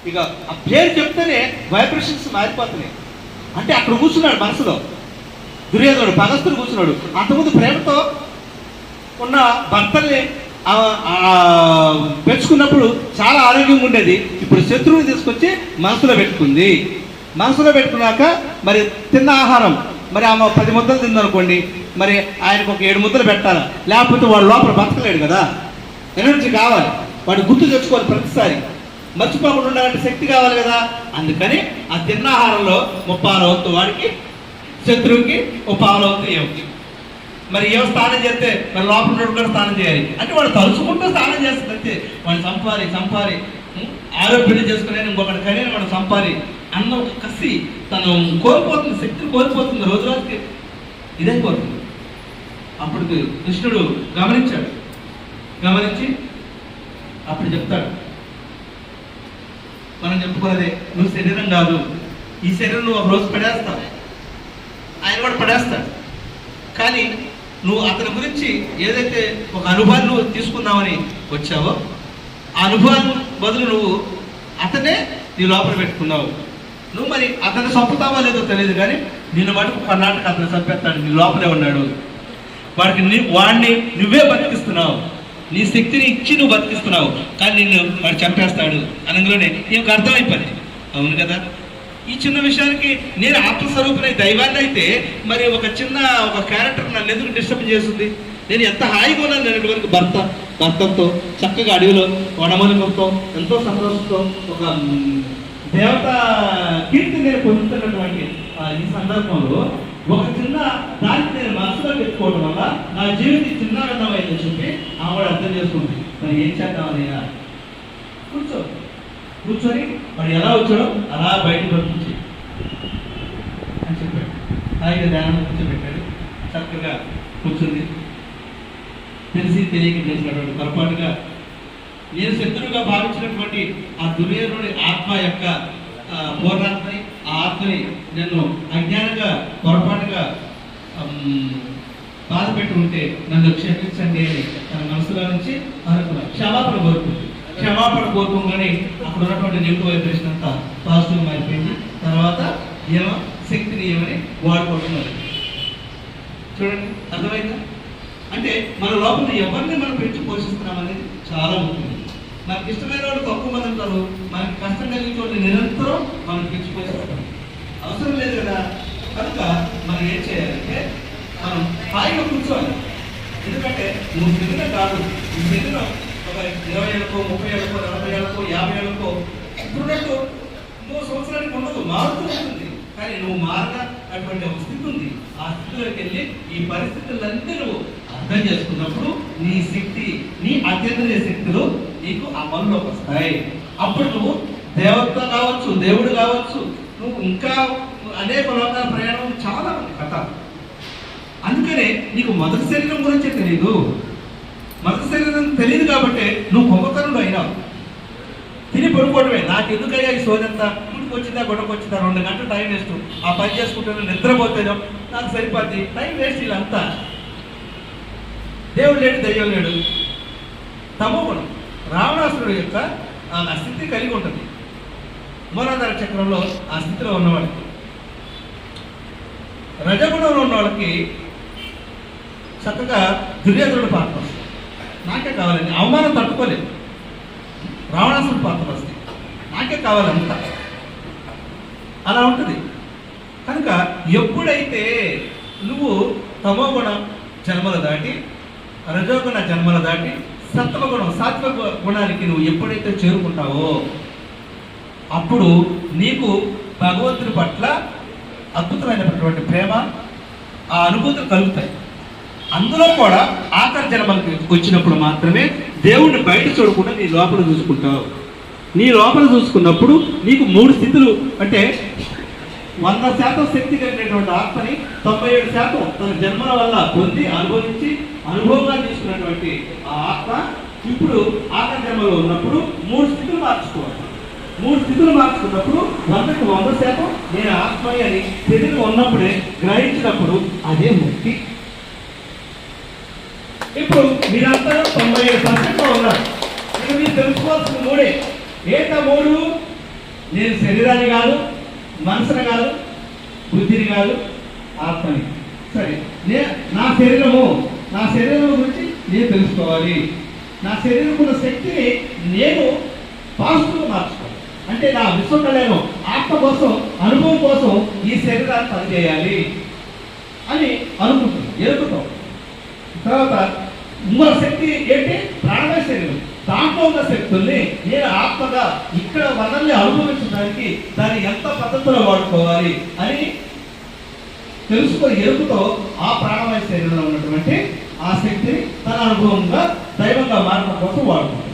ఇక ఆ పేరు చెప్తేనే వైబ్రేషన్స్ మారిపోతున్నాయి. అంటే అక్కడ కూర్చున్నాడు మనసులో దుర్యోధనుడు, పగస్తుడు కూర్చున్నాడు. అంతకుముందు ప్రేమతో ఉన్న భర్తల్ని పెంచుకున్నప్పుడు చాలా ఆరోగ్యంగా ఉండేది. ఇప్పుడు శత్రువుని తీసుకొచ్చి మనసులో పెట్టుకుంది. మనసులో పెట్టుకున్నాక మరి తిన్న ఆహారం, మరి ఆమె 10 ముద్దలు తిందనుకోండి, మరి ఆయనకు ఒక 7 ముద్దలు పెట్టాలి. లేకపోతే వాడు లోపల బతకలేడు కదా. ఎనర్జీ కావాలి, వాడు గుర్తు తెచ్చుకోవాలి, ప్రతిసారి మర్చిపోకుండా ఉండాలంటే శక్తి కావాలి కదా. అందుకని ఆ తిన్న ఆహారంలో 30 వంతు వాడికి, శత్రువుకి 30 వంతు ఏమిటి. మరి ఏమో స్నానం చేస్తే మరి లోపల నుండి కూడా స్నానం చేయాలి. అంటే వాడు తలుచుకుంటూ స్నానం చేస్తుంది అంతే. వాడు చంపాలి ఆరోగ్యం చేసుకునే ఇంకొకటి కనీన వాడు చంపాలి అన్న ఒక కసి తను కోల్పోతుంది, శక్తిని కోల్పోతుంది రోజు రోజుకి. ఇదే కోరుతుంది. అప్పుడు కృష్ణుడు గమనించి అప్పుడు చెప్తాడు, మనం చెప్పుకున్నదే, నువ్వు శరీరం కాదు, ఈ శరీరం నువ్వు ఒక రోజు పడేస్తావు, ఆయన కూడా పడేస్తాడు. కానీ నువ్వు అతని గురించి ఏదైతే ఒక అనుభవాన్ని నువ్వు తీసుకుందామని వచ్చావో ఆ అనుభవాన్ని బదులు నువ్వు అతనే నీ లోపల పెట్టుకున్నావు. నువ్వు మరి అతన్ని చంపుతావో లేదో తెలియదు, కానీ నిన్ను మటుకు కర్ణాటక అతను చంపేస్తాడు. నీ లోపలే ఉన్నాడు. వాడిని నువ్వే బతికిస్తున్నావు, నీ శక్తిని ఇచ్చి నువ్వు బతికిస్తున్నావు, కానీ నిన్ను వాడు చంపేస్తాడు అనగానే నీకు అర్థమైపోయింది. అవును కదా, ఈ చిన్న విషయానికి నేను ఆత్మస్వరూపునై దైవాన్ని అయితే మరి ఒక క్యారెక్టర్ నన్ను ఎందుకు డిస్టర్బ్ చేస్తుంది? నేను ఎంత హాయిగా ఉన్నాను. నేను వరకు భర్తతో చక్కగా అడవిలో వనమూలికలతో ఎంతో సంతోషంతో ఒక దేవత కీర్తి నేను పొందుతున్నటువంటి ఈ సందర్భంలో ఒక చిన్న దాన్ని నేను మనసులో పెట్టుకోవడం వల్ల నా జీవితం చిన్నగన్నమైందని చెప్పి ఆవిడ అర్థం చేసుకుంది. మరి ఏం చేద్దామనైనా కూర్చొని మరి ఎలా వచ్చాడో అలా బయటకు పంపించి అని చెప్పాడు. హాయిగా ధ్యానం కూర్చోబెట్టాడు. చక్కగా కూర్చుంది. తెలిసి తెలియక చేసినటువంటి పొరపాటుగా నేను శత్రువుగా భావించినటువంటి ఆ దుర్యోధనుడి ఆత్మ యొక్క పూర్ణాత్మని, ఆ ఆత్మని నేను అజ్ఞానంగా పొరపాటుగా బాధ పెట్టి ఉంటే నన్ను క్షమించండి అని తన మనసులో నుంచి అనుకున్నాను. క్షమాపణ కోరుకోగానే అక్కడ ఉన్నటువంటి నెగిటివ్ వైబ్రేషన్ అంతా పాజిటివ్ మారిపోయింది. తర్వాత శక్తిని ఏమని వాడుకుంటున్నారు. చూడండి, అర్థమైందా? అంటే మన లోపల ఎవరిని మనం పెంచి పోషిస్తున్నాం అనేది చాలా ముఖ్యం. మనకి ఇష్టమైన వాళ్ళు తక్కువ మంది ఉంటారు, మనకి కష్టం కలిగించే వాళ్ళు నిరంతరం మనం పెంచి పోషిస్తాం. అవసరం లేదు కదా. కనుక మనం ఏం చేయాలంటే మనం హాయిగా కూర్చోవాలి. ఎందుకంటే నువ్వు శరీరం కాదు, ఈ శరీరం ఒక 20 ఏళ్ళకో 30 ఏళ్ళకో 40 ఏళ్ళకో 50 ఏళ్ళకో ఇప్పుడున్నట్టు 3 సంవత్సరానికి ఉండదు, మారుతూ ఉంటుంది. కానీ నువ్వు మారగా అటువంటి ఒక స్థితి ఉంది. ఆ స్థితిలోకి వెళ్ళి ఈ పరిస్థితులన్నీ నువ్వు అర్థం చేసుకున్నప్పుడు నీ శక్తి, నీ అత్యంత శక్తులు నీకు అమల్లోకి వస్తాయి. అప్పుడు నువ్వు దేవత కావచ్చు, దేవుడు కావచ్చు, నువ్వు ఇంకా అనేక లోకాల ప్రయాణం చాలా ఉంది కథ. అందుకనే నీకు మొదటి శరీరం గురించే తెలియదు. మొదటి శరీరం తెలియదు కాబట్టి నువ్వు కుంభకర్ణుడు అయినావు. తిని పడుకోవడమే. నాకు ఎందుకయ్యా ఈ సోదంతా, ఇంటికి వచ్చిందా గొడవకు వచ్చిందా 2 గంటలు టైం వేస్ట్, ఆ పని చేసుకుంటాను, నిద్రపోతాను, నాకు సరిపోద్ది, టైం వేస్ట్. వీళ్ళంతా దేవుడు లేడు, దయ్యం లేడు. తమో గుణం రావణాసురుడు యొక్క ఆ స్థితి కలిగి ఉంటుంది. మూలాధార చక్రంలో ఆ స్థితిలో ఉన్నవాడికి, రజగుణంలో ఉన్న వాళ్ళకి చక్కగా దుర్యోధనుడు పాత్ర వస్తుంది. నాకే కావాలని అవమానం తట్టుకోలేదు. రావణాసురుడు పాత్ర వస్తుంది, నాకే కావాలంతా అలా ఉంటుంది. కనుక ఎప్పుడైతే నువ్వు తమోగుణ జన్మలు దాటి రజోగుణ జన్మలు దాటి సత్వగుణం సాత్విక గుణానికి నువ్వు ఎప్పుడైతే చేరుకుంటావో అప్పుడు నీకు భగవంతుడి పట్ల అద్భుతమైనటువంటి ప్రేమ, ఆ అనుభూతులు కలుగుతాయి. అందులో కూడా ఆఖరి జన్మలకు వచ్చినప్పుడు మాత్రమే దేవుడిని బయట చూడకుండా నీ లోపల చూసుకుంటావు. నీ లోపల చూసుకున్నప్పుడు నీకు 3 స్థితులు, అంటే 100% శక్తి కలిగినటువంటి ఆత్మని 97% తన జన్మల వల్ల పొంది అనుభవించి అనుభవంగా తీసుకున్నటువంటి ఆ ఆత్మ ఇప్పుడు ఆఖరి జన్మలో ఉన్నప్పుడు 3 స్థితులు మార్చుకోవాలి. 3 స్థితులు మార్చుకున్నప్పుడు 100కి 100% నేను ఆత్మని అని శరీరం ఉన్నప్పుడే గ్రహించినప్పుడు అదే ముక్తి. ఇప్పుడు మీరంతా 97% ఉన్నారు. ఇక మీరు తెలుసుకోవాల్సిన 3. ఏంటా 3? నేను శరీరాన్ని కాదు, మనసుని కాదు, బుద్ధిని కాదు, ఆత్మని. సరే, నా శరీరం గురించి నేను తెలుసుకోవాలి. నా శరీరంకున్న శక్తిని నేను పాజిటివ్గా మార్చుకోవాలి. అంటే నా విశ్వకళ్యాణం ఆత్మ కోసం, అనుభవం కోసం ఈ శరీరాన్ని పనిచేయాలి అని ఎరుగుతాం. తర్వాత ఇంకొక శక్తి ఏంటి? ప్రాణమయ శరీరం. దాంట్లో ఉన్న శక్తుల్ని నేను ఆత్మగా ఇక్కడ మనల్ని అనుభవించడానికి దాన్ని ఎంత పద్ధతిలో వాడుకోవాలి అని ఎరుగుతో ఆ ప్రాణమయ శరీరంలో ఉన్నటువంటి ఆ శక్తిని తన అనుభవంగా దైవంగా మారడం కోసం వాడుకుంటాడు.